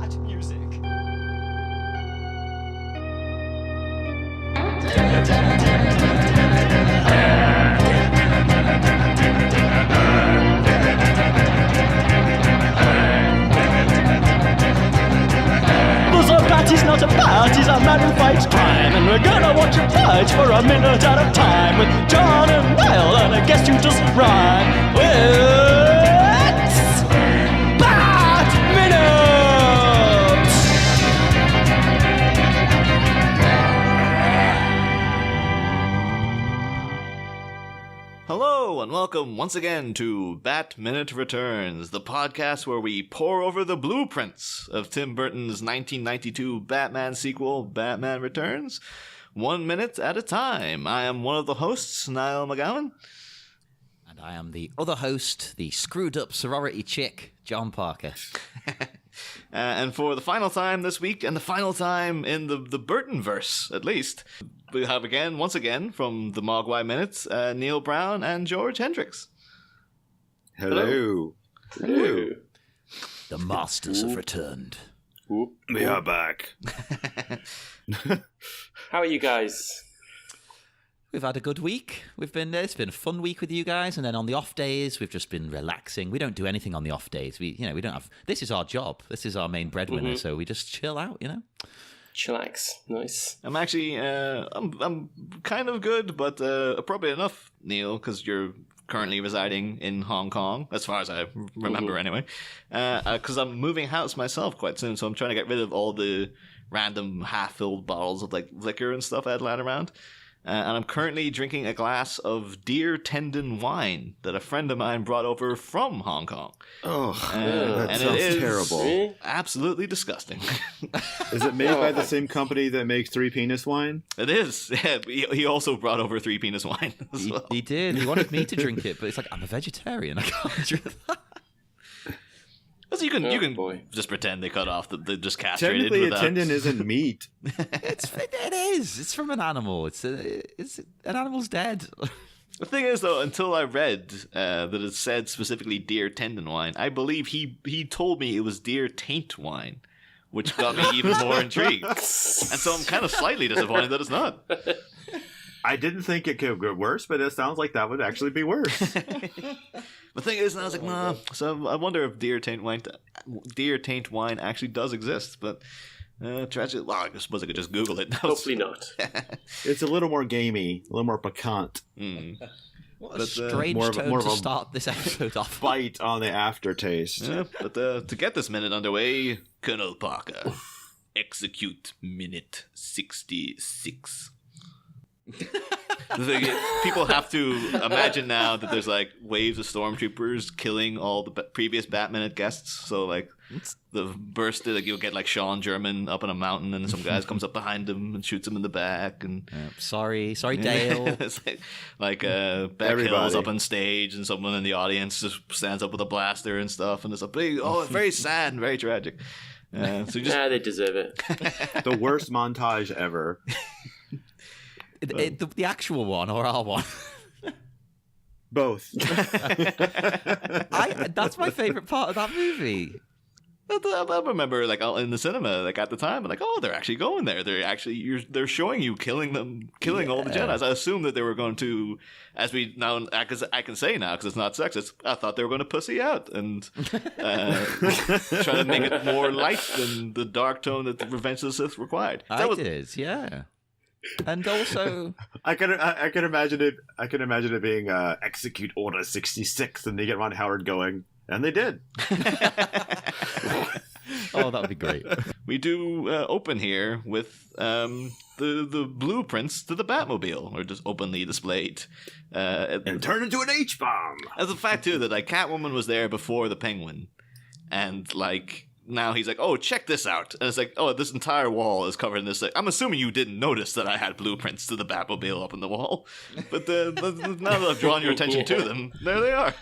Bat music. Because a bat is not a bat, he's a man who fights crime. And we're gonna watch him fight for a minute at a time. With John and Niall and a guest who doesn't rhyme. It's Bat Minute! Hello and welcome once again to Bat Minute Returns, the podcast where we pore over the blueprints of Tim Burton's 1992 Batman sequel, Batman Returns, 1 minute at a time. I am one of the hosts, Niall McGowan. And I am the other host, the screwed-up sorority chick, John Parker. And for the final time this week, and the final time in the Burtonverse, at least, we have once again, from the Mogwai Minutes, Neil Brown and George Hendricks. Hello. Hello. The masters have returned. We are back. How are you guys? We've had a good week. It's been a fun week with you guys, and then on the off days, we've just been relaxing. We don't do anything on the off days. We don't have. This is our job. This is our main breadwinner. So we just chill out. Chillax. Nice. I'm actually, I'm kind of good, but appropriate enough, Neil, because you're currently residing in Hong Kong, as far as I remember anyway, because I'm moving house myself quite soon, so I'm trying to get rid of all the random half-filled bottles of like liquor and stuff I had lying around. And I'm currently drinking a glass of deer tendon wine that a friend of mine brought over from Hong Kong. Oh, that and sounds it is terrible. Absolutely disgusting. Is it made by the same company that makes Three Penis wine? It is. Yeah, he also brought over Three Penis wine as well. He did. He wanted me to drink it, but it's like, I'm a vegetarian. I can't drink that. So you can boy. just pretend they cut off the just castrated. Technically, a without... tendon isn't meat. It is. It's from an animal. It's an animal's dead. The thing is, though, until I read that it said specifically deer tendon wine, I believe he told me it was deer taint wine, which got me even more intrigued. And so I'm kind of slightly disappointed that it's not. I didn't think it could get worse, but it sounds like that would actually be worse. The thing is, and I was like, nah. So I wonder if deer taint wine actually does exist. But tragic. Well, I suppose I could just Google it. Hopefully not. It's a little more gamey, a little more piquant. What a strange tone to start this episode off. Bite on the aftertaste. Yeah, but to get this minute underway, Colonel Parker, execute minute 66. The thing is, people have to imagine now that there's like waves of stormtroopers killing all the previous Batman guests. So like the burst, like you'll get like Sean German up on a mountain, and some guys comes up behind him and shoots him in the back. And sorry, Dale. It's like Beck Hill's up on stage, and someone in the audience just stands up with a blaster and stuff, and it's a big, very sad and very tragic. So they deserve it. The worst montage ever. The actual one or our one? Both. That's my favorite part of that movie. I remember, like, in the cinema, like at the time, like, they're actually going there. They're showing you killing all the Jedi's. I assumed that they were going to, as we now, because I can say now, because it's not sexist. I thought they were going to pussy out and try to make it more light than the dark tone that the Revenge of the Sith required. Yeah. And also, I can imagine it. I can imagine it being execute Order 66, and they get Ron Howard going, and they did. Oh, that would be great. We do open here with the blueprints to the Batmobile, or just openly displayed, and turn into an H-bomb. As a fact too that like Catwoman was there before the Penguin, and like. Now he's like, check this out. And it's like, this entire wall is covered in this. I'm assuming you didn't notice that I had blueprints to the Batmobile up in the wall. But now that I've drawn your attention to them, there they are.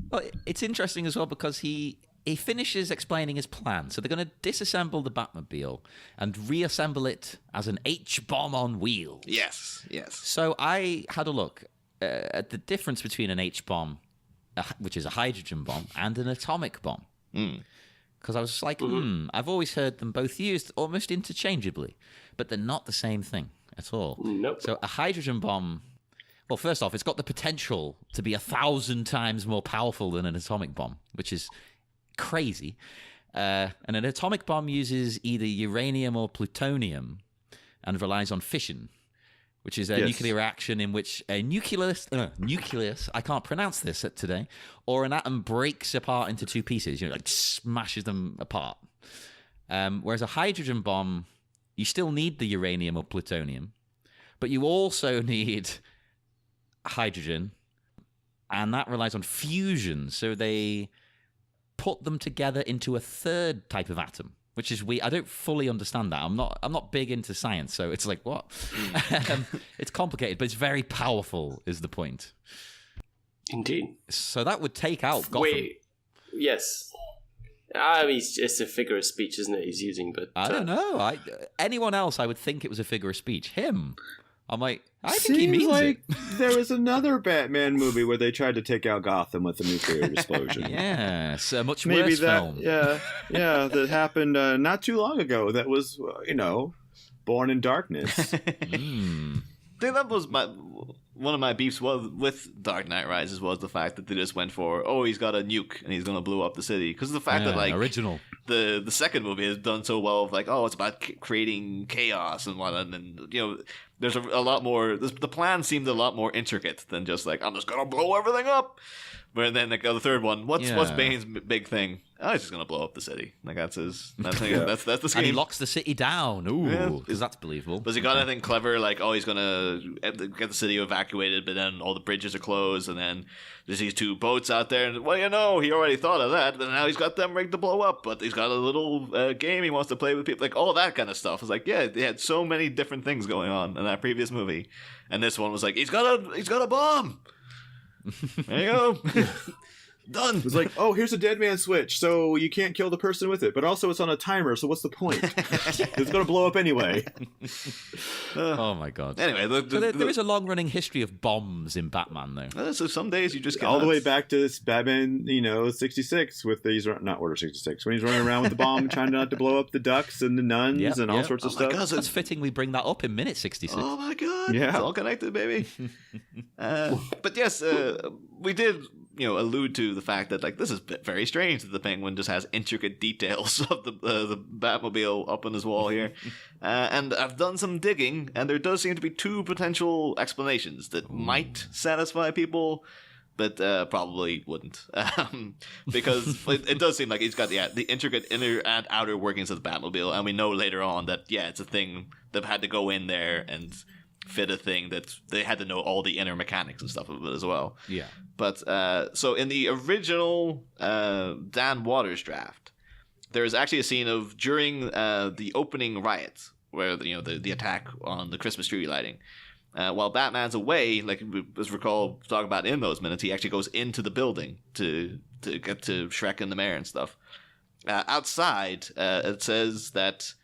Well, it's interesting as well because he finishes explaining his plan. So they're going to disassemble the Batmobile and reassemble it as an H-bomb on wheels. Yes. So I had a look at the difference between an H-bomb, which is a hydrogen bomb, and an atomic bomb. because I was like, I've always heard them both used almost interchangeably, but they're not the same thing at all. Nope. So a hydrogen bomb, well, first off, it's got the potential to be 1,000 times more powerful than an atomic bomb, which is crazy. And an atomic bomb uses either uranium or plutonium and relies on fission, which is a nuclear reaction in which a nucleus, I can't pronounce this today, or an atom breaks apart into two pieces, like smashes them apart. Whereas a hydrogen bomb, you still need the uranium or plutonium, but you also need hydrogen, and that relies on fusion. So they put them together into a third type of atom, which is weird. I don't fully understand that. I'm not big into science, so it's like, what? It's complicated, but it's very powerful, is the point. Indeed. So that would take out Gotham. Wait. Yes. I mean, it's a figure of speech, isn't it? He's using, but I don't know. Anyone else, I would think it was a figure of speech. Him, I'm like, I think he Seems means like it. there was another Batman movie where they tried to take out Gotham with a nuclear explosion. Yes, a much Maybe worse that, film. yeah, that happened not too long ago. That was, Born in Darkness. I think that was one of my beefs with Dark Knight Rises was the fact that they just went for, he's got a nuke and he's going to blow up the city. Because the fact that, original. The second movie has done so well of, it's about creating chaos and whatnot. And, there's a lot more, the plan seemed a lot more intricate than just I'm just going to blow everything up. But then the third one, what's Bane's big thing? He's just gonna blow up the city. That's his. That's the scheme. And he locks the city down. Ooh, because that's believable. Does he got anything clever? He's gonna get the city evacuated, but then all the bridges are closed, and then there's these two boats out there. And he already thought of that, but now he's got them rigged to blow up. But he's got a little game he wants to play with people, all that kind of stuff. It's they had so many different things going on in that previous movie, and this one was he's got a bomb. There you go. Done. It's here's a dead man switch, so you can't kill the person with it, but also it's on a timer, so what's the point? It's going to blow up anyway. Oh my god. Anyway, there is a long-running history of bombs in Batman, though. So some days you just get all the way back to this Batman, 66 with these, not Order 66, when he's running around with the bomb trying not to blow up the ducks and the nuns and all sorts of stuff. God, that's fitting we bring that up in minute 66. Oh my god. Yeah. It's all connected, baby. But yes, we did allude to the fact that this is very strange that the Penguin just has intricate details of the Batmobile up on his wall here. And I've done some digging, and there does seem to be two potential explanations that might satisfy people, but probably wouldn't. Because it does seem like he's got the intricate inner and outer workings of the Batmobile, and we know later on that, it's a thing that had to go in there and fit a thing that they had to know all the inner mechanics and stuff of it as well. Yeah. But so in the original Dan Waters draft, there is actually a scene of during the opening riot where the attack on the Christmas tree lighting. While Batman's away, as recall talking about in those minutes, he actually goes into the building to get to Shrek and the mayor and stuff. Outside, it says that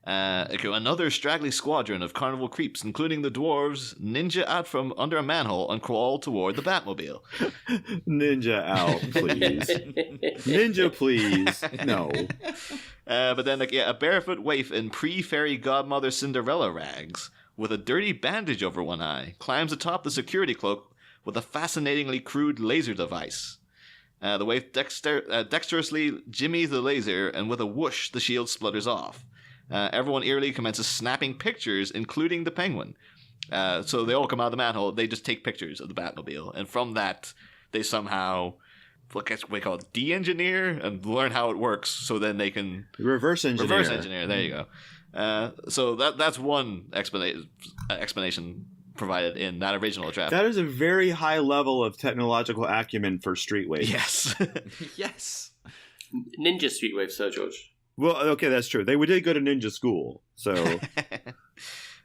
another straggly squadron of carnival creeps, including the dwarves, ninja out from under a manhole and crawl toward the Batmobile. Ninja out, please. Ninja, please. No. But then, a barefoot waif in pre-fairy godmother Cinderella rags, with a dirty bandage over one eye, climbs atop the security cloak with a fascinatingly crude laser device. The waif dexterously jimmies the laser, and with a whoosh, the shield splutters off. Everyone eerily commences snapping pictures, including the Penguin. So they all come out of the manhole. They just take pictures of the Batmobile. And from that, they somehow, I guess we call it de-engineer and learn how it works so then they can... Reverse engineer. There you go. So that's one explanation provided in that original draft. That is a very high level of technological acumen for Streetwave. Yes. Yes. Ninja Streetwave, Sir George. Well, okay, that's true. They did go to ninja school, so...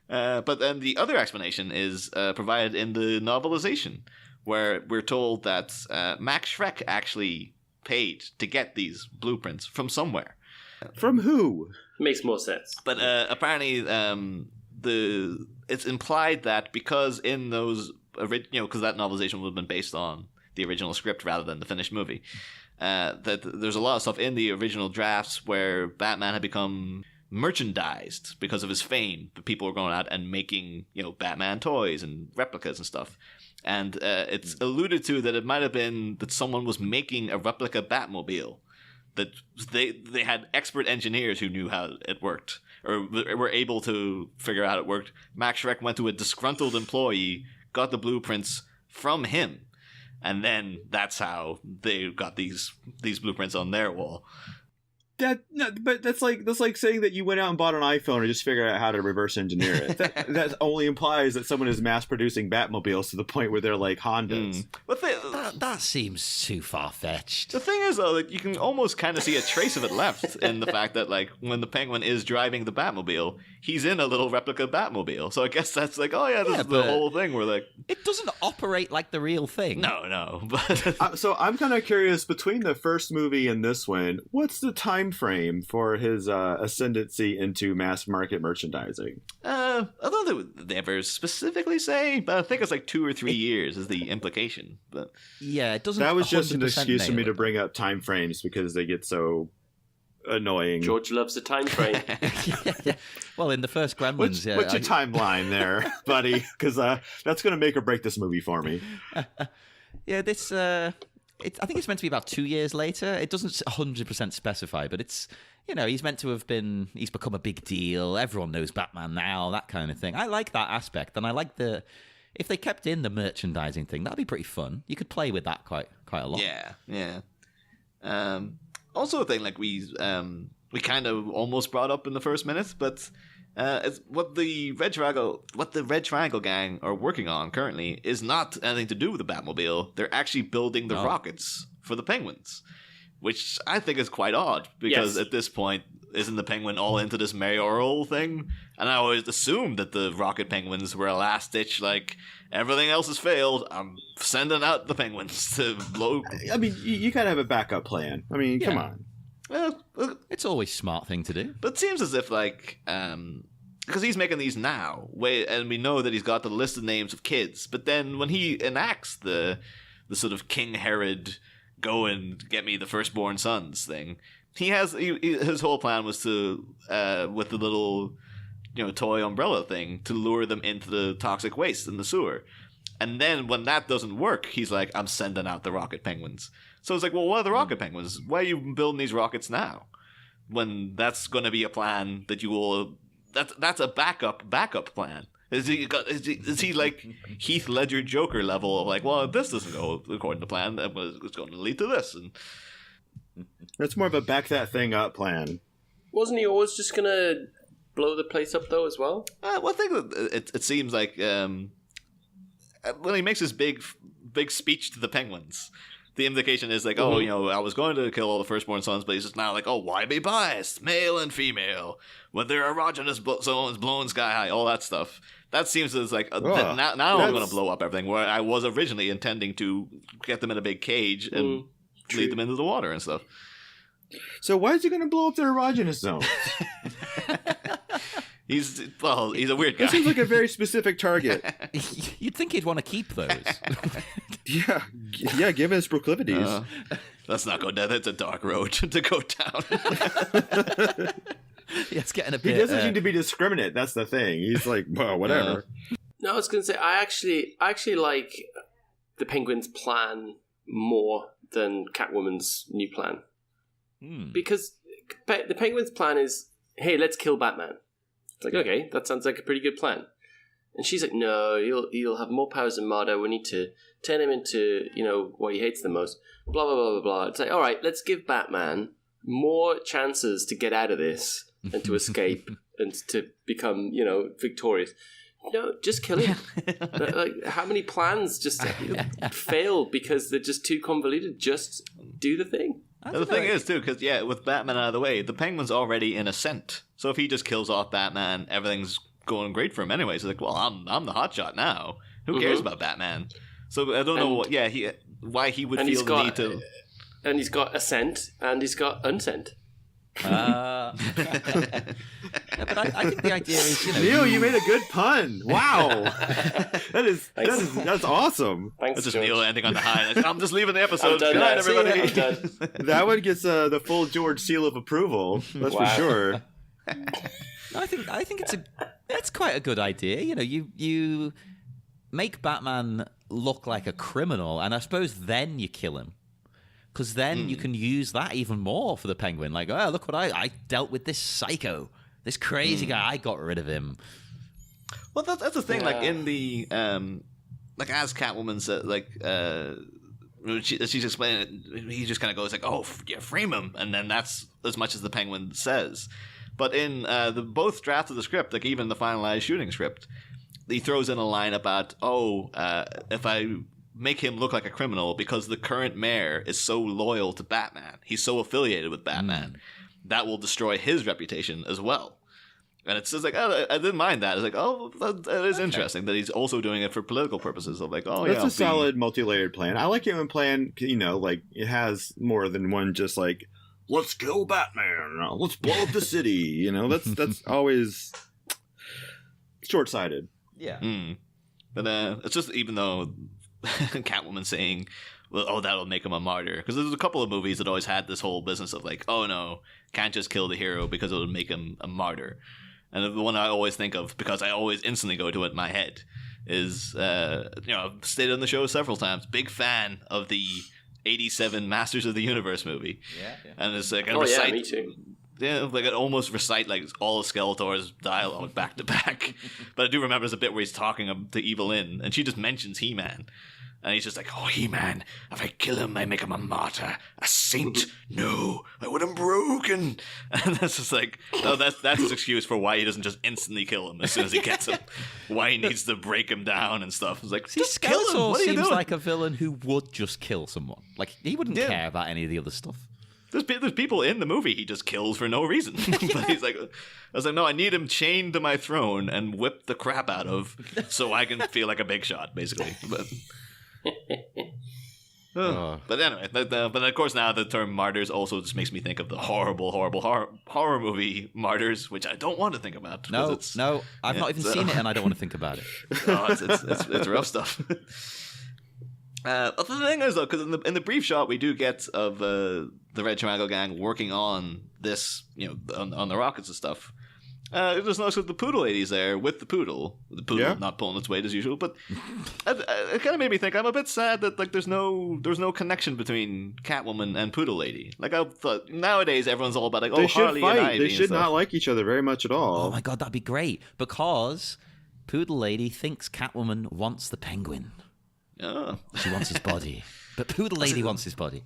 But then the other explanation is provided in the novelization, where we're told that Max Schreck actually paid to get these blueprints from somewhere. From who? Makes more sense. But apparently it's implied that because in those... because that novelization would have been based on the original script rather than the finished movie. that there's a lot of stuff in the original drafts where Batman had become merchandised because of his fame. People were going out and making, Batman toys and replicas and stuff. And it's alluded to that it might have been that someone was making a replica Batmobile. That they had expert engineers who knew how it worked, or were able to figure out how it worked. Max Schreck went to a disgruntled employee, got the blueprints from him, and then that's how they got these blueprints on their wall. But that's like saying that you went out and bought an iPhone and just figured out how to reverse engineer it. That only implies that someone is mass producing Batmobiles to the point where they're like Hondas. But That seems too far-fetched. the thing is, though, you can almost kind of see a trace of it left in the fact that, when the Penguin is driving the Batmobile, he's in a little replica Batmobile. So I guess that's this is the whole thing. Where It doesn't operate like the real thing. no, but So I'm kind of curious, between the first movie and this one, what's the time frame for his ascendancy into mass market merchandising? although they never specifically say, but I think it's 2 or 3 years is the implication. But Yeah, it doesn't. That was just an 100% excuse for me nail to it. bring up time frames because they get so annoying. George loves a time frame. Yeah. Well, in the first Gremlins, What's your timeline there, buddy? Because that's going to make or break this movie for me. Yeah, this. I think it's meant to be about 2 years later. It doesn't 100% specify, but it's, he's meant to have been. He's become a big deal. Everyone knows Batman now. That kind of thing. I like that aspect, and I like if they kept in the merchandising thing, that'd be pretty fun. You could play with that quite a lot. yeah. Also, a thing we kind of almost brought up in the first minute, but it's what the Red Triangle gang are working on currently is not anything to do with the Batmobile. They're actually building the rockets for the Penguins, which I think is quite odd because at this point, isn't the Penguin all into this mayoral thing? And I always assumed that the Rocket Penguins were a last ditch, everything else has failed. I'm sending out the Penguins to blow. I mean, you gotta have a backup plan. I mean, come on. It's always a smart thing to do. But it seems as if because he's making these now, and we know that he's got the list of names of kids. But then when he enacts the sort of King Herod, go and get me the firstborn sons thing, his whole plan was to with the little toy umbrella thing to lure them into the toxic waste in the sewer. And then when that doesn't work, he's like, I'm sending out the Rocket Penguins. So it's well, what are the Rocket Penguins? Why are you building these rockets now? When that's going to be a plan that you will... That's a backup plan. Is he like Heath Ledger Joker level of well, if this doesn't go according to plan, it's going to lead to this. And That's more of a back that thing up plan. Wasn't he always just going to blow the place up, though, as well? well, I think that it seems like when he makes his big speech to the Penguins, the implication is I was going to kill all the firstborn sons, but he's just now why be biased? Male and female. When they're erogenous zones blowing sky high, all that stuff. That seems as now I'm going to blow up everything, where I was originally intending to get them in a big cage and lead them into the water and stuff. So why is he going to blow up their erogenous zone? He's a weird guy. That seems like a very specific target. You'd think he'd want to keep those. Yeah, given his proclivities. Let's not go down. That's a dark road to go down. Yeah, it's getting a He bit. doesn't seem to be discriminate. That's the thing. He's like, well, whatever. No, I was going to say, I actually like the Penguin's plan more than Catwoman's new plan. Because the Penguin's plan is, hey, let's kill Batman. It's okay, that sounds like a pretty good plan. And she's like, no, he'll have more powers than Mardo. We need to turn him into, what he hates the most. Blah, blah, blah, blah, blah. It's all right, let's give Batman more chances to get out of this and to escape and to become, victorious. No, just kill him. How many plans just fail because they're just too convoluted? Just do the thing. The thing is, too, because, with Batman out of the way, the Penguin's already in ascent. So if he just kills off Batman, everything's going great for him anyway. So I'm the hotshot now. Who cares about Batman? So I don't know why he would feel the need to... And he's got ascent and he's got unsent. Yeah, but I think the idea is, Neil, you made a good pun. Wow, that's awesome. Thanks, That's just George. Neil ending on the high. Like, I'm just leaving the I'm episode. done Good night, now. See ya. everybody. I'm done. That one gets the full George seal of approval. That's for Wow. sure. I think it's quite a good idea. You make Batman look like a criminal, and I suppose then you kill him. Because then you can use that even more for the Penguin. Like, oh, look what I dealt with this psycho, this crazy guy. I got rid of him. Well, that's the thing. Like Yeah. in the like as Catwoman said, like she's explaining it, he just kind of goes like, "Oh, yeah, frame him," and then that's as much as the Penguin says. But in the both drafts of the script, like even the finalized shooting script, he throws in a line about, if I make him look like a criminal because the current mayor is so loyal to Batman, he's so affiliated with Batman, that will destroy his reputation as well. And it's just like, I didn't mind that. It's like, that is interesting that he's also doing it for political purposes. Of like, That's a solid multi-layered plan. I like Human Plan. Like it has more than one. Just like, let's kill Batman. Let's blow up the city. That's always short-sighted. Yeah. But it's just, even though Catwoman saying, well, that'll make him a martyr. Because there's a couple of movies that always had this whole business of like, oh no, can't just kill the hero because it would make him a martyr. And the one I always think of, because I always instantly go to it in my head, is, I've stated on the show several times, big fan of the 87 Masters of the Universe movie. Yeah. And it's like, Me too. Yeah, like I'd almost recite like all of Skeletor's dialogue back to back. But I do remember there's a bit where he's talking to Evelyn, and she just mentions He-Man. And he's just like, oh, He-Man, if I kill him, I make him a martyr. A saint? No, I want him broken. And that's just like, that's his excuse for why he doesn't just instantly kill him as soon as he gets him. Why he needs to break him down and stuff. It's like, just kill him. Skeletor What are you seems doing? like a villain who would just kill someone. Like, he wouldn't care about any of the other stuff. There's people in the movie he just kills for no reason. But he's like, I was like, no, I need him chained to my throne and whipped the crap out of so I can feel like a big shot, basically. But but anyway, but of course now the term martyrs also just makes me think of the horrible horror movie Martyrs, which I don't want to think about. No, I've not even seen it, and I don't want to think about it. It's rough stuff. But the thing is, though, because in the brief shot we do get of the Red Triangle Gang working on this, on the rockets and stuff. Just notice that the Poodle Lady's there with the poodle. The poodle not pulling its weight as usual, but it kind of made me think I'm a bit sad that like there's no connection between Catwoman and Poodle Lady. Like I thought nowadays everyone's all about like, They should Harley fight. and Ivy. They and should stuff. not like each other very much at all. Oh my god, that'd be great. Because Poodle Lady thinks Catwoman wants the Penguin. Oh. She wants his body. But Poodle Lady wants his body.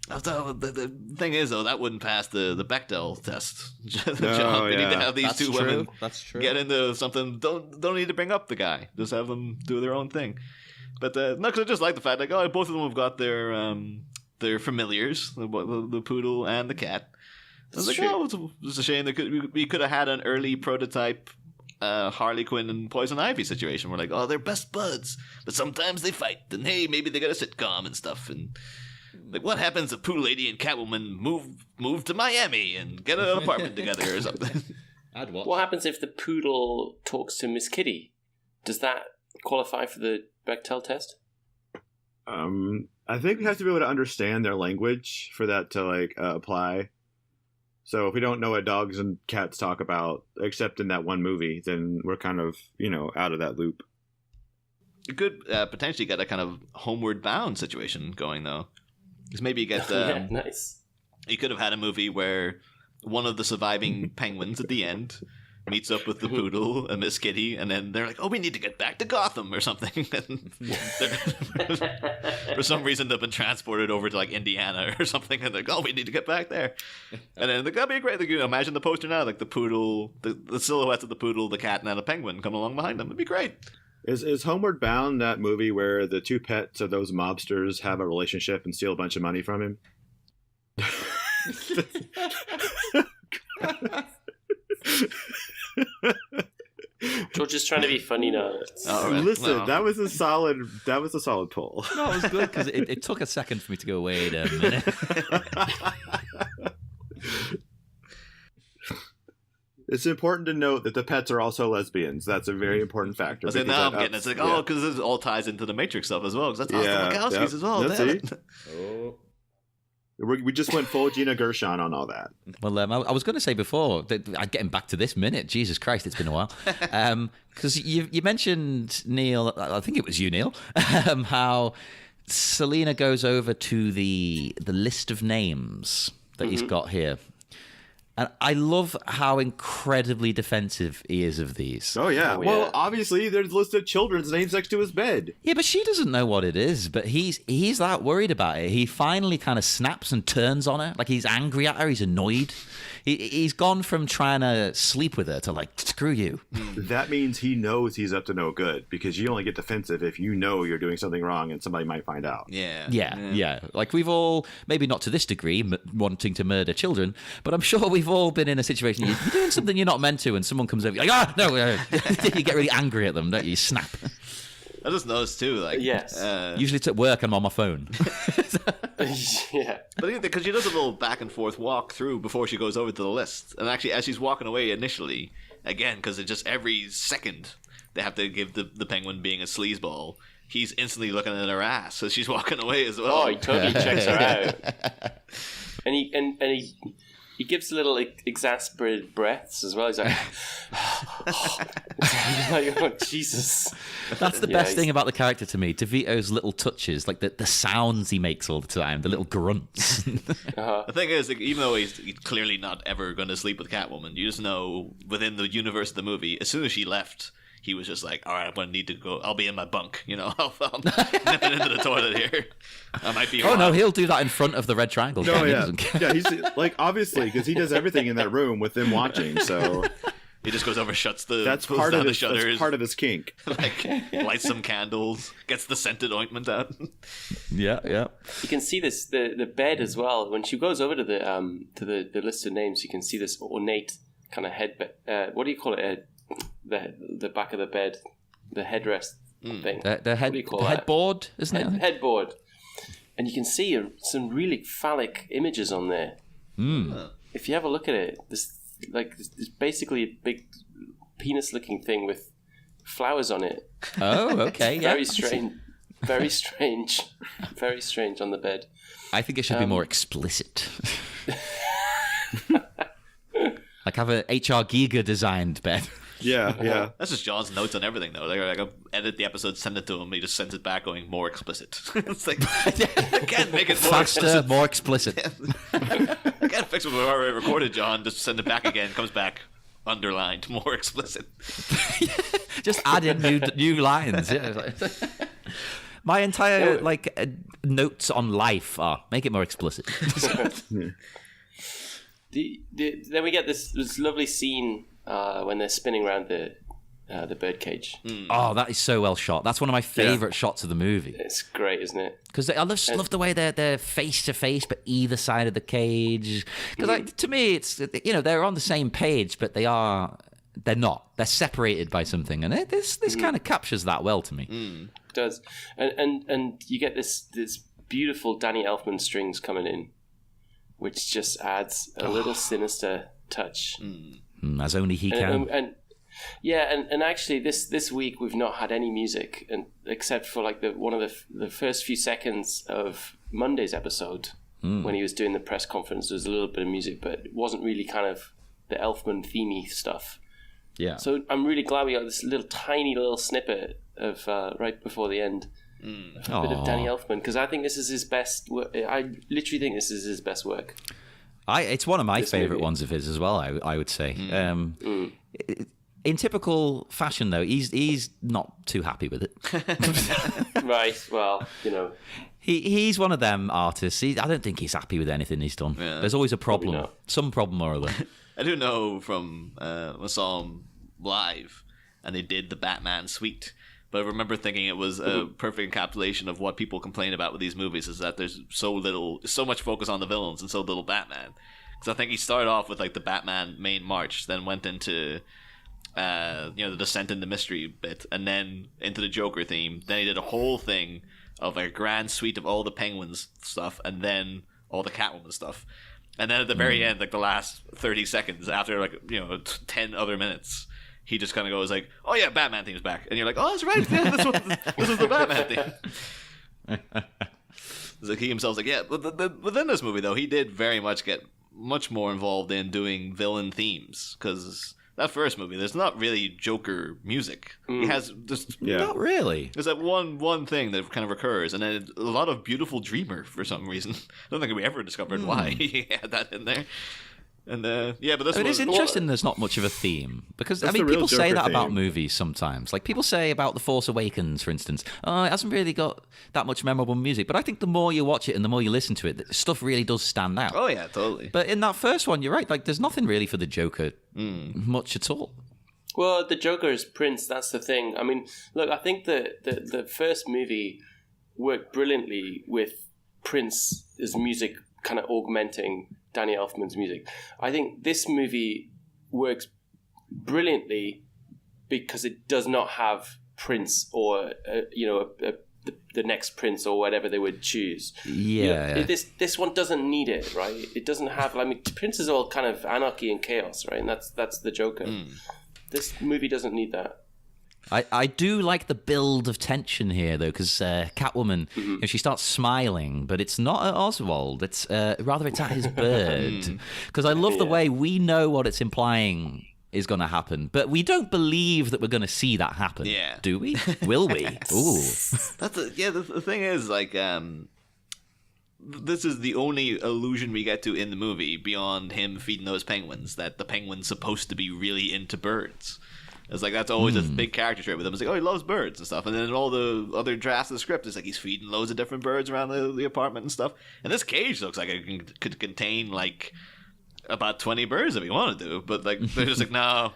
The thing is, though, that wouldn't pass the Bechdel test. John, Oh, they need to yeah. have these That's two true. women That's true. get into something. Don't need to bring up the guy. Just have them do their own thing. But no, because I just like the fact like both of them have got their familiars, the poodle and the cat. I was like, it's a shame that we could have had an early prototype Harley Quinn and Poison Ivy situation. We're like, they're best buds, but sometimes they fight, and hey, maybe they got a sitcom and stuff. And like, what happens if Poodle Lady and Catwoman move to Miami and get an apartment together or something? I'd watch. What happens if the poodle talks to Miss Kitty? Does that qualify for the Bechdel test? I think we have to be able to understand their language for that to apply. So if we don't know what dogs and cats talk about, except in that one movie, then we're kind of out of that loop. You could potentially get a kind of Homeward Bound situation going, though. Because maybe you get... Yeah, nice. You could have had a movie where one of the surviving penguins at the end meets up with the poodle and Miss Kitty, and then they're like, we need to get back to Gotham or something. And for some reason, they've been transported over to like Indiana or something, and they're like, we need to get back there. And then that'd be a great thing. Imagine the poster now, like the poodle, the silhouettes of the poodle, the cat, and then a penguin coming along behind them. It'd be great. Is Homeward Bound that movie where the two pets of those mobsters have a relationship and steal a bunch of money from him? George is trying to be funny now. Listen, No. that was a solid pull. No, it was good because it took a second for me to go, wait a minute. It's important to note that the pets are also lesbians. That's a very important factor. I said, because now I'm that getting it's like, yeah. because this all ties into the Matrix stuff as well, because that's Yeah, the Wachowskis yep. as well. Let's damn see. it. Oh. We just went full Gina Gershon on all that. Well, I was going to say before, getting back to this minute, Jesus Christ, it's been a while. Because you mentioned, Neil, I think it was you, Neil, how Selena goes over to the list of names that he's got here. And I love how incredibly defensive he is of these. Oh, yeah. Oh, Well, yeah. obviously, there's listed children's names next to his bed. Yeah, but she doesn't know what it is. But he's that worried about it. He finally kind of snaps and turns on her. Like, he's angry at her. He's annoyed. He's gone from trying to sleep with her to like, screw you. That means he knows he's up to no good, because you only get defensive if you know you're doing something wrong and somebody might find out. Yeah. Like, we've all, maybe not to this degree, wanting to murder children, but I'm sure we've all been in a situation, you're doing something you're not meant to, and someone comes over, you're like, no. You get really angry at them, don't you? You snap. I just noticed too, like, Yes. Usually it's at work, I'm on my phone. Yeah. But because she does a little back and forth walk through before she goes over to the list, and actually as she's walking away initially, again, because it just every second they have to give the penguin being a sleazeball, he's instantly looking at her ass as she's walking away as well. Oh, he totally checks her out. And he gives little exasperated breaths as well. He's like, like, oh, Jesus. That's the best thing about the character to me. DeVito's little touches, like the sounds he makes all the time, the little grunts. The thing is, like, even though he's clearly not ever going to sleep with Catwoman, you just know within the universe of the movie, as soon as she left, he was just like, all right, I'm going to need to go. I'll be in my bunk, I'll nipping into the toilet here. I might be. Oh, no, he'll do that in front of the red triangle. No, He yeah. doesn't care. Yeah, he's like, obviously, because he does everything in that room with them watching, so He just goes over, shuts the that's pulls part down of the his, shutters, that's part of his kink. like lights some candles, gets the scented ointment out. Yeah. You can see this the bed as well. When she goes over to the list of names, you can see this ornate kind of head. What do you call it? The back of the bed, the headrest thing. The What do you call that? headboard, isn't it? I think? Headboard. And you can see some really phallic images on there. If you have a look at it, there's basically a big penis-looking thing with flowers on it. Oh, okay. Yeah. Very strange. Very strange. Very strange on the bed. I think it should be more explicit. Like have a H.R. Giger designed bed. Yeah. That's just John's notes on everything, though. Like, I'll edit the episode, send it to him, he just sends it back going, more explicit. It's like, I can't make it more Faster, explicit. more explicit. I can't fix what we already recorded, John. Just send it back again, comes back, underlined, more explicit. Just add in new lines. Yeah. My entire notes on life are make it more explicit. Then we get this lovely scene when they're spinning around the birdcage. Oh, that is so well shot. That's one of my favorite shots of the movie. It's great, isn't it? Because I love the way they're face to face, but either side of the cage. Because to me, it's they're on the same page, but they're not. They're separated by something, and this kind of captures that well to me. It does, and you get this beautiful Danny Elfman strings coming in, which just adds a little sinister touch. As only he can. And actually this week we've not had any music, and except for like one of the first few seconds of Monday's episode when he was doing the press conference. There was a little bit of music, but it wasn't really kind of the Elfman themey stuff. Yeah. So I'm really glad we got this tiny little snippet of right before the end. A bit of Danny Elfman, because I think this is his best work. I literally think this is his best work. It's one of my favorite movie. ones of his as well. I would say. In typical fashion, though, he's not too happy with it. Right. Well, He's one of them artists. I don't think he's happy with anything he's done. Yeah. There's always a problem, not. some problem or other. I do know from I saw him live, and they did the Batman suite. But I remember thinking it was a perfect encapsulation of what people complain about with these movies, is that there's so much focus on the villains and so little Batman. Because I think he started off with like the Batman main march, then went into the Descent into Mystery bit, and then into the Joker theme. Then he did a whole thing of a grand suite of all the Penguins stuff, and then all the Catwoman stuff. And then at the very end, like the last 30 seconds after 10 other minutes, he just kind of goes like, "Oh yeah, Batman theme's back," and you're like, "Oh, that's right, yeah, this was the Batman theme." It's like he himself's like, yeah. But within this movie, though, he did very much get much more involved in doing villain themes, because that first movie, there's not really Joker music. He has just Not really. there's that one thing that kind of recurs, and then a lot of Beautiful Dreamer for some reason. I don't think we ever discovered why he had that in there. And yeah, but this It is was interesting there's not much of a theme, because That's I mean, the real people say Joker that about theme. movies sometimes. Like people say about The Force Awakens, for instance, oh, it hasn't really got that much memorable music. But I think the more you watch it and the more you listen to it, stuff really does stand out. Oh yeah, totally. But in that first one, you're right. Like there's nothing really for the Joker much at all. Well, the Joker is Prince. That's the thing. I mean, look, I think the first movie worked brilliantly with Prince's music kind of augmenting Danny Elfman's music. I think this movie works brilliantly because it does not have Prince or the next Prince or whatever they would choose. Yeah. This one doesn't need it, right? It doesn't have. I mean, Prince is all kind of anarchy and chaos, right? And that's the Joker. This movie doesn't need that. I do like the build of tension here, though, because Catwoman, she starts smiling, but it's not at Oswald. It's rather it's at his bird. Because I love the way we know what it's implying is going to happen, but we don't believe that we're going to see that happen. Yeah. Do we? Will we? Ooh. The thing is, like, this is the only allusion we get to in the movie beyond him feeding those penguins, that the penguin's supposed to be really into birds. It's like that's always a big character trait with him. It's like, oh, he loves birds and stuff. And then in all the other drafts of the script, it's like he's feeding loads of different birds around the apartment and stuff. And this cage looks like it could contain like about 20 birds if he wanted to. But like they're just like, no,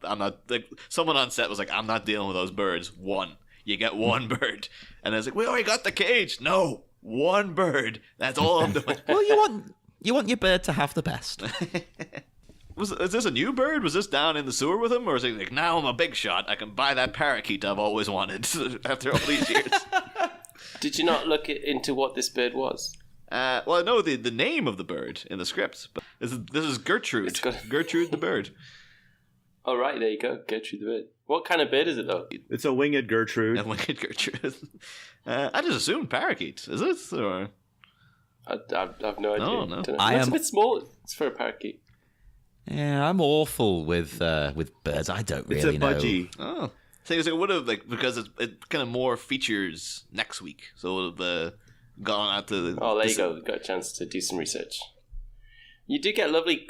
I'm not. Like someone on set was like, I'm not dealing with those birds. One, you get one bird. And I was like, we already got the cage. No, one bird. That's all I'm doing. Well, you want your bird to have the best. Is this a new bird? Was this down in the sewer with him? Or is he like, now I'm a big shot, I can buy that parakeet I've always wanted after all these years? Did you not look into what this bird was? Well, I know the name of the bird in the script, but this is Gertrude. Gertrude the bird. Oh, right, there you go. Gertrude the bird. What kind of bird is it, though? It's a winged Gertrude. And look at Gertrude. I just assumed parakeet. Is it? Or... I have no idea. No. Don't know. It's a bit small. It's for a parakeet. Yeah, I'm awful with birds. I don't really know. It's a budgie. Oh. So it would have, like, because it kind of more features next week. So it would have gone out to... Oh, there you go. Got a chance to do some research. You do get lovely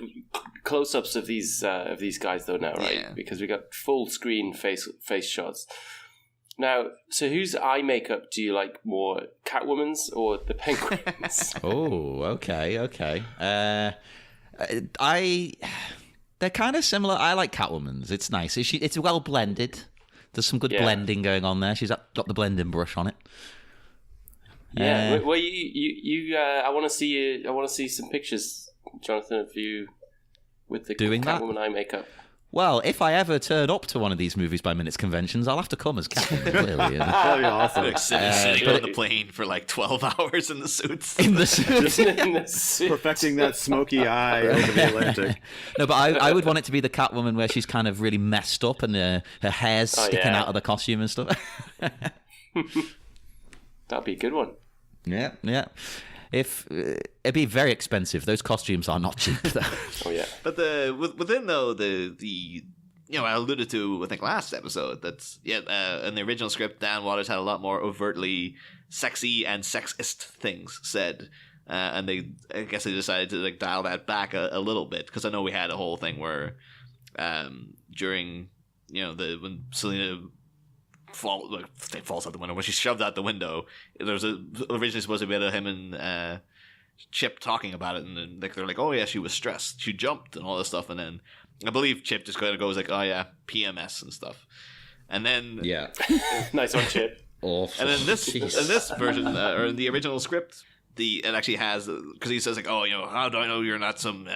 close-ups of these guys, though, now, right? Yeah. Because we got full screen face shots. Now, so whose eye makeup do you like more, Catwoman's or the Penguins? Oh, okay. They're kind of similar. I like Catwoman's. It's nice. It's well blended. There's some good blending going on there. She's got the blending brush on it. Yeah. Well, you I want to see you. I want to see some pictures, Jonathan, of you with the Doing that? Catwoman eye makeup. Well, if I ever turn up to one of these Movies by Minutes conventions, I'll have to come as Catwoman. Clearly, That'd be awesome. Like sitting on the plane for like 12 hours in the suits. in the suit. In the suit. Perfecting that smoky eye over the Atlantic. No, but I would want it to be the Catwoman where she's kind of really messed up and her hair's sticking out of the costume and stuff. That'd be a good one. Yeah. If it'd be very expensive. Those costumes are not cheap, though. Oh yeah. But within though the I alluded to I think last episode that's in the original script Dan Waters had a lot more overtly sexy and sexist things said, and I guess they decided to like dial that back a little bit, because I know we had a whole thing where during when Selena falls out the window, when she's shoved out the window, there was originally supposed to be him and Chip talking about it, and then they're like, oh yeah, she was stressed, she jumped and all this stuff, and then I believe Chip just kind of goes like, oh yeah, PMS and stuff, and then Nice one, Chip. Awful. and then in this version or in the original script, it actually has, because he says like, oh, how do I know you're not some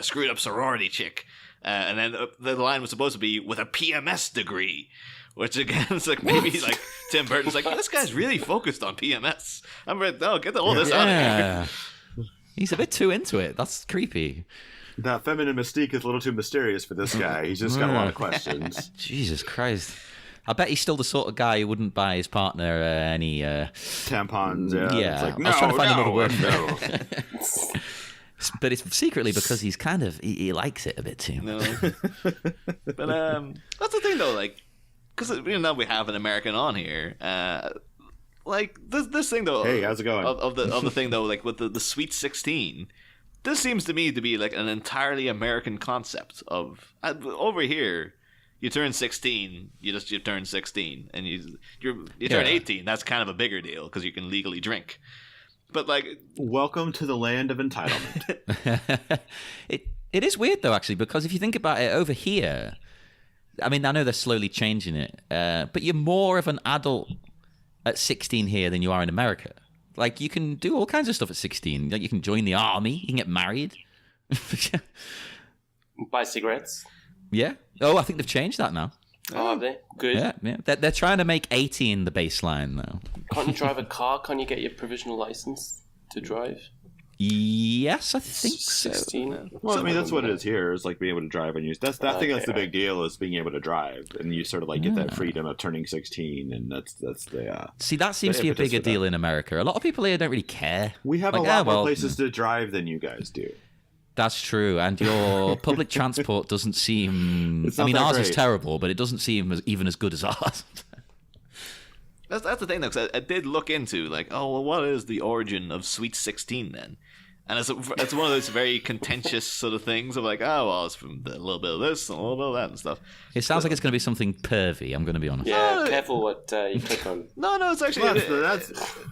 screwed up sorority chick, and then the line was supposed to be with a PMS degree. Which again, it's like maybe like Tim Burton's like, this guy's really focused on PMS. I'm ready. No, get all this out of here. He's a bit too into it. That's creepy. That feminine mystique is a little too mysterious for this guy. He's just got a lot of questions. Jesus Christ. I bet he's still the sort of guy who wouldn't buy his partner any... Tampons, yeah. Yeah, It's like, I was trying to find another word for no. But it's secretly because he's kind of... He likes it a bit too. No. But that's the thing, though, like, because now we have an American on here, like, this thing, though... Hey, how's it going? Of the thing, though, like, with the Sweet 16... This seems to me to be like an entirely American concept of over here. You turn 16, you turn 16, and you turn 18. That's kind of a bigger deal because you can legally drink. But like, welcome to the land of entitlement. It is weird though, actually, because if you think about it, over here, I mean, I know they're slowly changing it, but you're more of an adult at 16 here than you are in America. Like, you can do all kinds of stuff at 16. Like, you can join the army. You can get married. Buy cigarettes. Yeah. Oh, I think they've changed that now. Oh, have they? Good. Yeah. They're trying to make 18 the baseline now. Can't you drive a car? Can't you get your provisional license to drive? Yes, I think so. 16. Well, I mean, that's what it is here, is like being able to drive and use. I think that's the big deal, is being able to drive, and you sort of like get that freedom of turning 16, and that's the. See, that seems to be a bigger deal in America. A lot of people here don't really care. We have like, a lot more places to drive than you guys do. That's true, and your public transport doesn't seem... I mean, ours is terrible, but it doesn't seem even as good as ours. That's the thing, though, because I did look into, like, oh, well, what is the origin of Sweet 16, then? And it's one of those very contentious sort of things of like, oh, well, it's from a little bit of this and a little bit of that and stuff. It sounds like it's going to be something pervy, I'm going to be honest. Yeah, careful what you click on. No, it's actually...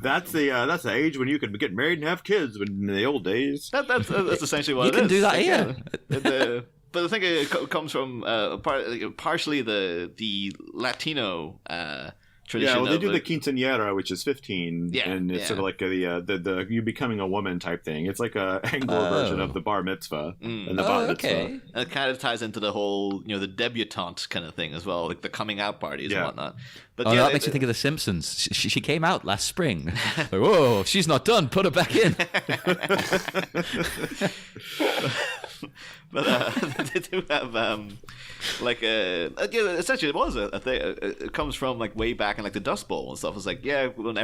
That's the age when you could get married and have kids in the old days. That's essentially what it is. You can do that here. But the thing it comes from partially the Latino tradition. Yeah, well, they do the quinceañera, which is 15, and it's sort of like the you becoming a woman type thing. It's like a Anglo version of the bar mitzvah and the bat mitzvah. And it kind of ties into the whole, the debutante kind of thing as well, like the coming out parties and whatnot. But that makes you think of The Simpsons. She came out last spring. Like, whoa, she's not done. Put her back in. But they do have essentially it was a thing. It comes from like way back in like the Dust Bowl and stuff. It's like, yeah, when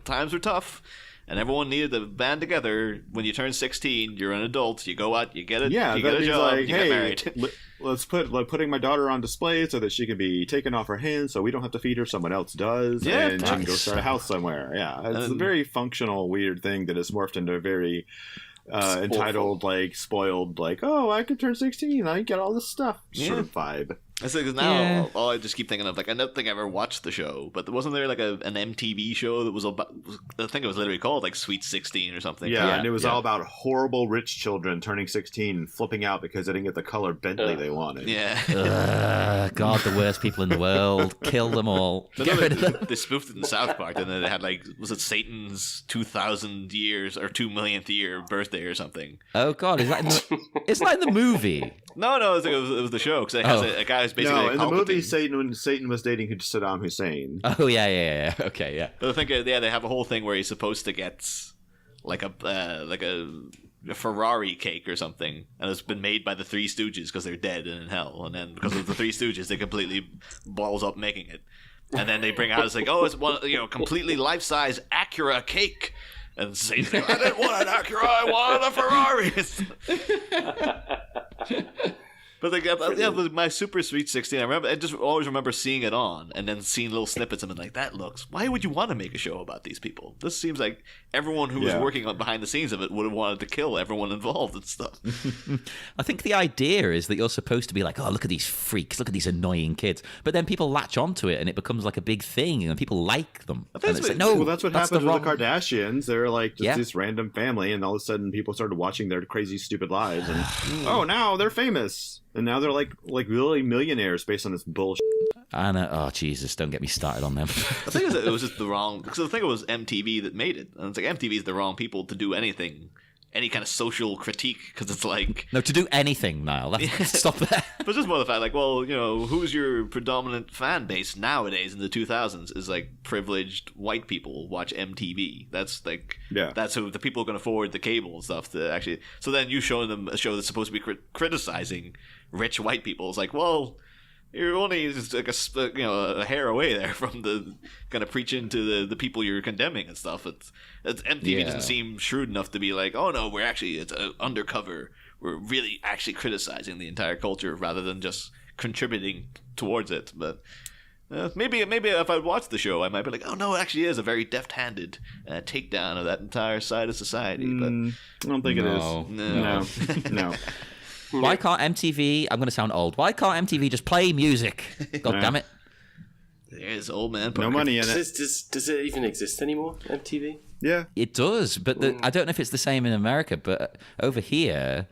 times were tough and everyone needed to band together, when you turn 16, you're an adult, you go out, you get a job, like, you get married. Let's putting my daughter on display so that she can be taken off our hands, so we don't have to feed her, someone else does, and she can go start a house somewhere. Yeah, it's a very functional, weird thing that has morphed into a very entitled, like, spoiled, like, oh, I can turn 16, I can get all this stuff sort of vibe. Because now all I just keep thinking of, like, I don't think I ever watched the show, but wasn't there like an MTV show that was about, I think it was literally called like Sweet 16 or something. Yeah, and it was all about horrible rich children turning 16 and flipping out because they didn't get the color Bentley they wanted. Yeah. God, the worst people in the world. Kill them all. Get rid of them. They spoofed it in South Park, and then they had like, was it Satan's 2,000 years or 2 millionth year birthday or something? Oh God, is that in the movie? No, it was the show, because it has a guy who's basically in the movie, Satan was dating Saddam Hussein. Oh yeah. Okay, yeah. But I think they have a whole thing where he's supposed to get like a Ferrari cake or something, and it's been made by the Three Stooges because they're dead and in hell, and then because of the Three Stooges, they completely balls up making it, and then they bring out, it's like, oh, it's one, completely life-size Acura cake. And Satan's like, I didn't want an Acura, I wanted a Ferrari. But like, my Super Sweet 16, I just always remember seeing it on and then seeing little snippets of it, like, that looks, why would you want to make a show about these people? This seems like everyone who was working behind the scenes of it would have wanted to kill everyone involved and stuff. I think the idea is that you're supposed to be like, oh, look at these freaks, look at these annoying kids. But then people latch onto it and it becomes like a big thing and people like them. And it's like, no, well, that's what happened with the Kardashians. They're like just this random family, and all of a sudden people started watching their crazy, stupid lives, and oh, now they're famous. And now they're like really millionaires based on this bullshit. Oh, Jesus, don't get me started on them. The thing is that it was just the wrong... Because the thing was MTV that made it. And it's like, MTV is the wrong people to do anything any kind of social critique, because it's like, No, to do anything, Niall. Stop there. but just more the fact, like, well, you know, who's your predominant fan base nowadays in the 2000s is like privileged white people watch MTV. That's like, that's who the people who can afford the cable and stuff to actually. So then you showing them a show that's supposed to be criticizing rich white people. It's like, well, you're only just like a hair away there from the kind of preaching to the people you're condemning and stuff. It's MTV doesn't seem shrewd enough to be like, oh no, it's undercover. We're really actually criticizing the entire culture rather than just contributing towards it. But maybe if I watched the show, I might be like, oh no, it actually is a very deft-handed takedown of that entire side of society. But I don't think it is. No. Why can't MTV? I'm going to sound old. Why can't MTV just play music? God damn it! There's old man Parker. No money in it. Does it even exist anymore? MTV? Yeah, It does, but I don't know if it's the same in America. But over here,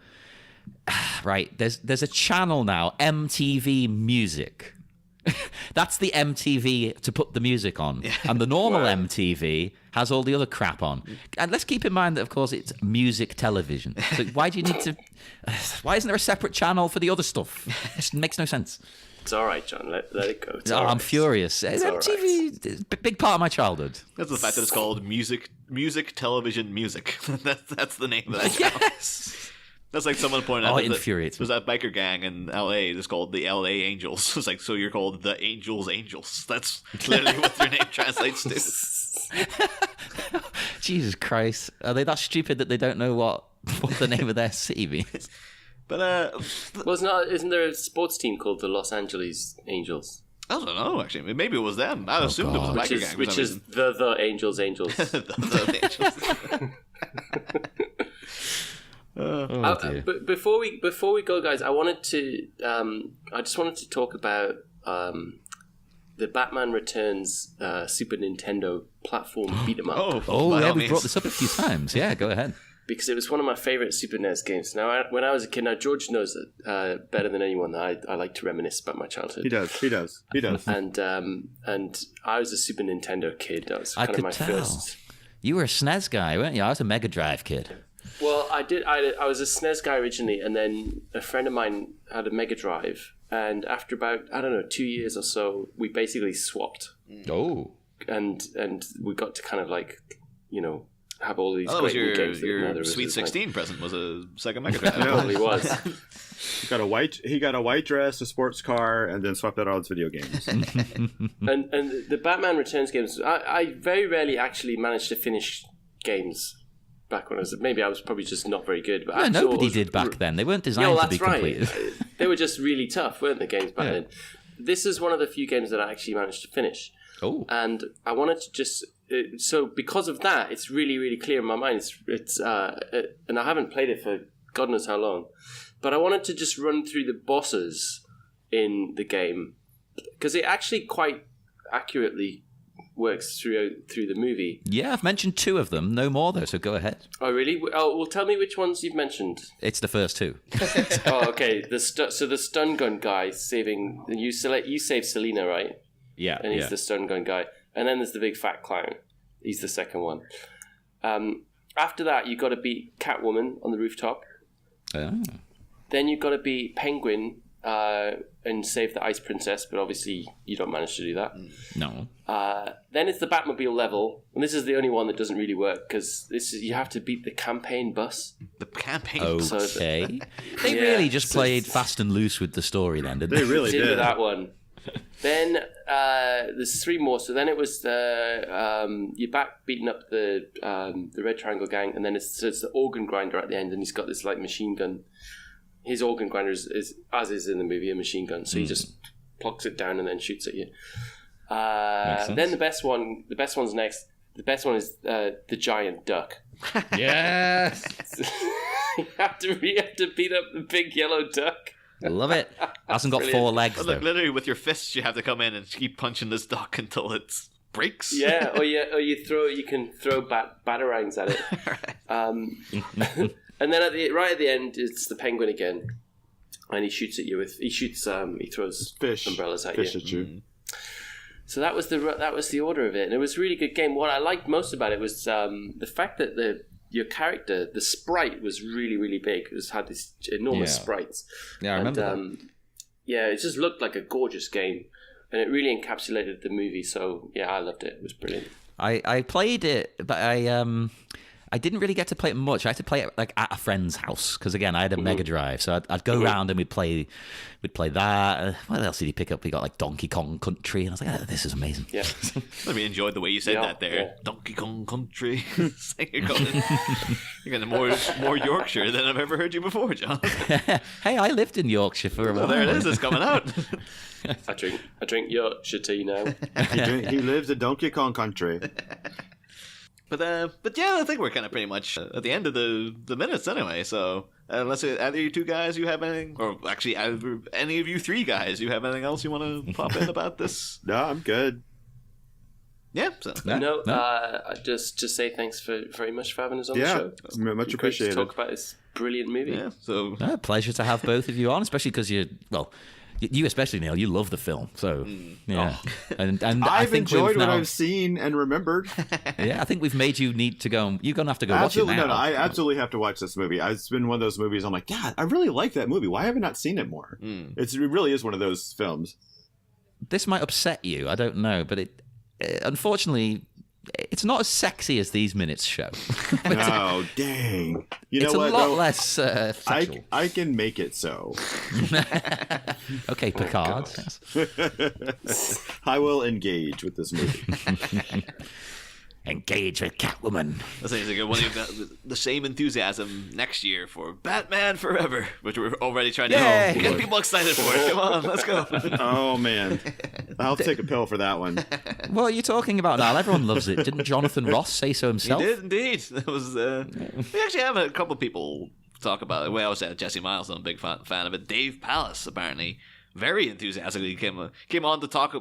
right? There's a channel now, MTV Music. That's the MTV to put the music on, and the normal MTV has all the other crap on. And let's keep in mind that, of course, it's music television. So why do you need to? Why isn't there a separate channel for the other stuff? It makes no sense. It's all right, John. Let it go. It's I'm furious. MTV, is a big part of my childhood. That's the fact that it's called music television music. that's the name of that channel. Yes. That's like someone pointed out. Oh, it infuriates me. There's that biker gang in LA. It's called the LA Angels. It's like, so you're called the Angels. That's literally what your name translates to. Jesus Christ. Are they that stupid that they don't know what the name of their city means? But isn't there a sports team called the Los Angeles Angels? I don't know, actually. Maybe it was them. I assumed it was a biker gang. Which is the Angels. the Angels. But before we go, guys, I just wanted to talk about the Batman Returns Super Nintendo platform beat 'em up. We brought this up a few times. Yeah, go ahead. Because it was one of my favorite Super NES games. Now, when I was a kid, George knows it better than anyone. I like to reminisce about my childhood. He does. And I was a Super Nintendo kid. That was kind of my first. You were a SNES guy, weren't you? I was a Mega Drive kid. Well, I was a SNES guy originally, and then a friend of mine had a Mega Drive, and after about 2 years or so, we basically swapped. Oh, and we got to kind of like, have all these great new games. Your Sweet 16 present was a Sega Mega Drive. It probably was. He got a white dress, a sports car, and then swapped out all his video games. and the Batman Returns games, I very rarely actually managed to finish games. Back when I was probably just not very good. But nobody did back then. They weren't designed to be completed. They were just really tough, weren't the games back then? This is one of the few games that I actually managed to finish. Oh, and I wanted to just so because of that, it's really, really clear in my mind. It's and I haven't played it for God knows how long, but I wanted to just run through the bosses in the game because it actually quite accurately works through the movie. Yeah, I've mentioned 2 of them. No more, though, so go ahead. Oh, really? Oh, well, tell me which ones you've mentioned. It's the first 2. Oh, okay. So the stun gun guy saving... You save Selina, right? Yeah. And he's the stun gun guy. And then there's the big fat clown. He's the second one. After that, you got to beat Catwoman on the rooftop. Oh. Then you got to beat Penguin and save the Ice Princess, but obviously you don't manage to do that. No. Then it's the Batmobile level, and this is the only one that doesn't really work because you have to beat the campaign bus. The campaign bus. Okay. They really just played fast and loose with the story then, didn't they? They really did. With that one. Then there's 3 more. So then it was you're back beating up the Red Triangle gang, and then it's the organ grinder at the end, and he's got this like machine gun. His organ grinder is as is in the movie, a machine gun. So he just plucks it down and then shoots at you. Then the best one's next. The best one is the giant duck. Yes. you have to beat up the big yellow duck. I love it. Hasn't got 4 legs, Look, literally with your fists, you have to come in and keep punching this duck until it breaks. Yeah, or you can throw batarangs at it. And then right at the end, it's the Penguin again, and he shoots at you he throws fish umbrellas at you. So that was the order of it, and it was a really good game. What I liked most about it was the fact that your character, the sprite was really, really big. It had these enormous Yeah. sprites. Yeah, I remember and, yeah, it just looked like a gorgeous game, and it really encapsulated the movie. So yeah, I loved it. It was brilliant. I played it, but I didn't really get to play it much. I had to play it like at a friend's house because again I had a Mega Drive, so I'd go around and we'd play that. What else did he pick up? He got like Donkey Kong Country, and I was like, oh, this is amazing. Yeah. I really enjoyed the way you said Yeah, that there. yeah. Donkey Kong Country. you're getting more Yorkshire than I've ever heard you before, John. Hey, I lived in Yorkshire for a while. Well, there it is. It's coming out. I drink Yorkshire tea now. He lives in Donkey Kong Country. But yeah, I think we're kind of pretty much at the end of the minutes anyway. So unless either you two guys you have anything, or actually either, any of you three guys, you have anything else you want to pop in about this? No, I'm good. Yeah. So. No, just say thanks very much for having us on the show. Yeah, much Great to appreciated. talk about this brilliant movie. Yeah. So Pleasure to have both of you on, especially because you especially, Neil, you love the film, so yeah. And I I've think enjoyed we've what now, I've seen and remembered. yeah, I think we've made you need to go. You're gonna have to go Absolutely, watch it now. I absolutely have to watch this movie. It's been one of those movies. I'm like, God, I really like that movie. Why have I not seen it more? It really is one of those films. This might upset you, I don't know, but it unfortunately. It's not as sexy as these minutes show. Oh, dang! You know It's a what? lot though? less sexual. I can make it so. Okay, Picard. God. I will engage with this movie. Engage with Catwoman. I think it's a good one. You've got the same enthusiasm next year for Batman Forever, which we're already trying to Yay! get people excited for it. Come on, let's go. Oh man, I'll take a pill for that one. What are you talking about now? Everyone loves it. Didn't Jonathan Ross say so He himself? did indeed. That was. We actually have a couple people talk about it. We always said Jesse Miles, I'm a big fan of it. Dave Pallas apparently very enthusiastically came on to talk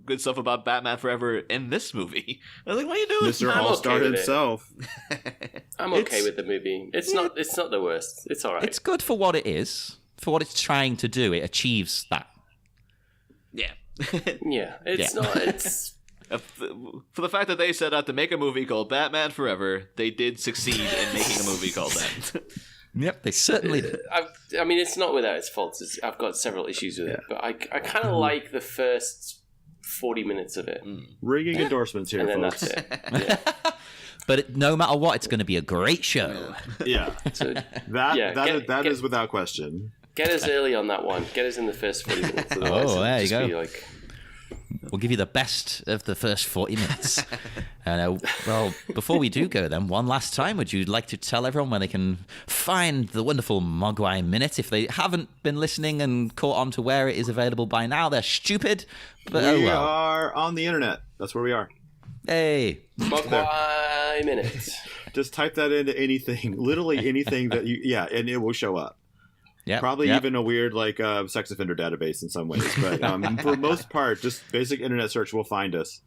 good stuff about Batman Forever in this movie. I was like, what are you doing? Mr. I'm All-Star okay with it. himself. I'm okay with the movie. It's not the worst. It's all right. It's good for what it is. For what it's trying to do, it achieves that. Yeah. Yeah, it's Yeah. not. It's For the fact that they set out to make a movie called Batman Forever, they did succeed in making a movie called that. Yep, they certainly did. I mean, it's not without its faults. I've got several issues with it, but I kind of like the first 40 minutes of it, Ringing endorsements here, and then folks. that's it. Yeah. But no matter what, it's going to be a great show. Yeah, So that is without question. get us early on that one. Get us in the first 40 minutes. Otherwise Oh, there you it'll just go. be like, We'll give you the best of the first 40 minutes. Well, before we do go then, one last time, would you like to tell everyone where they can find the wonderful Mogwai Minute? If they haven't been listening and caught on to where it is available by now, they're stupid. But oh We well. are on the internet. That's where we are. Hey. Mogwai Minute. Just type that into anything, literally anything that and it will show up. Yep, Probably yep. even a weird sex offender database in some ways, but for most part, just basic internet search will find us.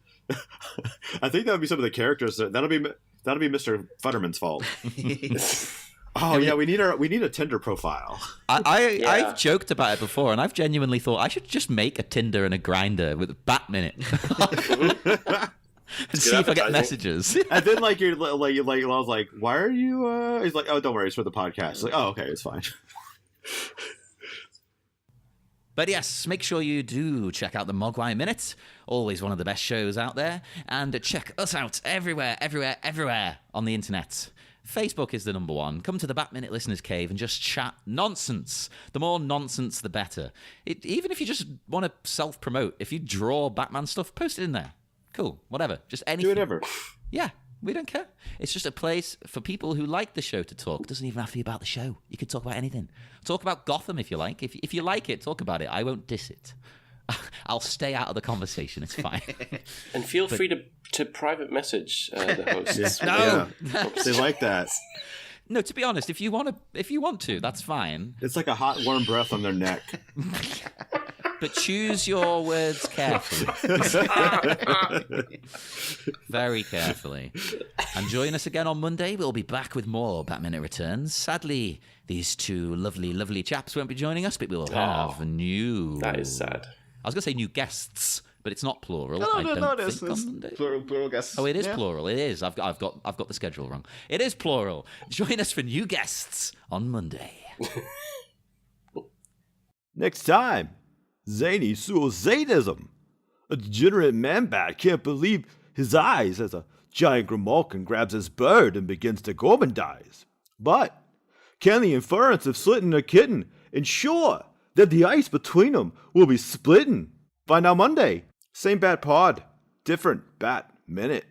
I think that would be some of the characters. That'll be Mr. Futterman's fault. Oh yeah, we need a Tinder profile. I've joked about it before, and I've genuinely thought I should just make a Tinder and a Grindr with Bat Minute. And see if I get advertising. messages. And then you're like I was like, why are you? He's like, oh, don't worry, it's for the podcast. It's like, oh, okay, it's fine. But yes, make sure you do check out the Mogwai Minute. Always one of the best shows out there. And check us out everywhere on the internet. Facebook is the number one. Come to the Bat Minute Listeners Cave and just chat nonsense. The more nonsense, the better. Even if you just want to self-promote, if you draw Batman stuff, post it in there. Cool, whatever. Just anything. Do whatever. Yeah, we don't care. It's just a place for people who like the show to talk. It doesn't even have to be about the show. You can talk about anything. Talk about Gotham if you like. If you like it, talk about it. I won't diss it. I'll stay out of the conversation. It's fine. And feel free to private message the hosts. No. Yeah. They like that. No, to be honest, if you want to, that's fine. It's like a hot, warm breath on their neck. But choose your words carefully. Very carefully. And join us again on Monday. We'll be back with more Batman Returns. Sadly, these two lovely, lovely chaps won't be joining us, but we'll have new... That is sad. I was going to say new guests, but it's not plural. No, I don't it is. think It's on Monday. plural guests. Oh, it is Yeah. plural. It is. I've got the schedule wrong. It is plural. Join us for new guests on Monday. Next time, Zany suicidism. A degenerate man-bat can't believe his eyes as a giant Grimalkin grabs his bird and begins to gormandize. But can the inference of slitting a kitten ensure that the ice between them will be splitting? Find out Monday. Same bat pod, different bat minute.